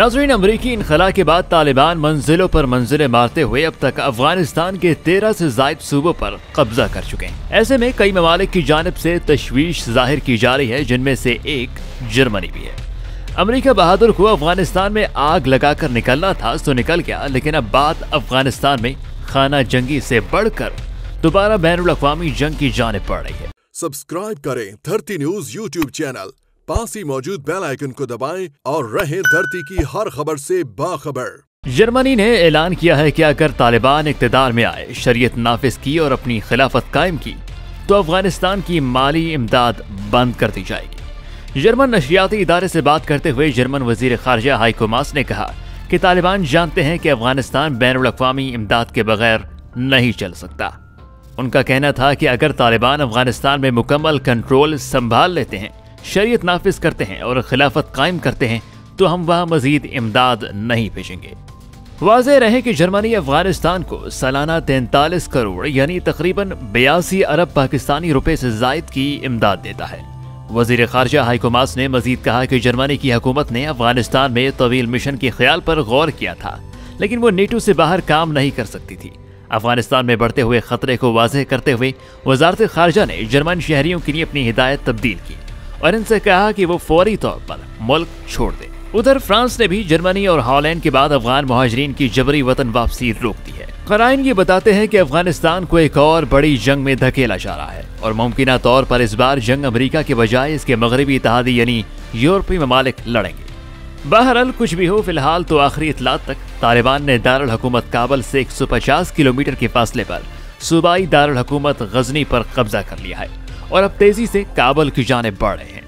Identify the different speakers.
Speaker 1: नाज़रीन, अमरीकी इनखला के बाद तालिबान मंजिलों पर मंजिलें मारते हुए अब तक अफगानिस्तान के 13 से ज़ायद सूबों पर कब्जा कर चुके हैं। ऐसे में कई ममालिक की जानिब से तशवीश जाहिर की जा रही है, जिनमें से एक जर्मनी भी है। अमरीका बहादुर को अफगानिस्तान में आग लगाकर निकलना था तो निकल गया, लेकिन अब बात अफगानिस्तान में खाना जंगी से बढ़कर दोबारा बैनुल अक़वामी जंग की जानिब बढ़ रही है।
Speaker 2: सब्सक्राइब करें धरती न्यूज यूट्यूब चैनल, पास ही मौजूद बेल आइकन को दबाएं और रहें धरती की हर खबर से बाखबर।
Speaker 1: जर्मनी ने ऐलान किया है कि अगर तालिबान इक़्तिदार में आए, शरीयत नाफिज की और अपनी खिलाफत कायम की तो अफगानिस्तान की माली इमदाद बंद कर दी जाएगी। जर्मन नशरियाती इदारे से बात करते हुए जर्मन वजीर खारजा हाइको मास ने कहा कि तालिबान जानते हैं कि अफगानिस्तान बैनुल अक़वामी इमदाद के बगैर नहीं चल सकता। उनका कहना था कि अगर तालिबान अफगानिस्तान में मुकम्मल कंट्रोल संभाल लेते हैं, शरीयत नाफिज करते हैं और खिलाफत कायम करते हैं तो हम वहां मजीद इमदाद नहीं भेजेंगे। वाज़ेह रहे कि जर्मनी अफगानिस्तान को सालाना 43 करोड़ यानी तकरीबन 82 अरब पाकिस्तानी रुपए से जायद की इमदाद देता है। वजीर खारजा हाइको मास ने मजीद कहा कि जर्मनी की हुकूमत ने अफगानिस्तान में तवील मिशन के ख्याल पर गौर किया था, लेकिन वो नेटो से बाहर काम नहीं कर सकती थी। अफगानिस्तान में बढ़ते हुए खतरे को वाज़ेह करते हुए वजारत खारजा ने जर्मन शहरियों के लिए अपनी हिदायत तब्दील की और इनसे कहा कि वो फौरी तौर पर मुल्क छोड़ दें। उधर फ्रांस ने भी जर्मनी और हॉलैंड के बाद अफगान मुहाजिरीन की जबरी वतन वापसी रोक दी है। क़राइन ये बताते हैं कि अफगानिस्तान को एक और बड़ी जंग में धकेला जा रहा है और मुमकिना तौर पर इस बार जंग अमेरिका के बजाय इसके मगरबी इत्तेहादी यानी यूरोपीय ममालिक लड़ेंगे। बहरहाल कुछ भी हो, फिलहाल तो आखिरी इत्तलात तक तालिबान ने दारुल हुकूमत काबल से 150 किलोमीटर के फासले पर सूबाई दारुल हुकूमत गजनी पर कब्जा कर लिया है और अब तेजी से काबुल की जानिब बढ़ रहे हैं।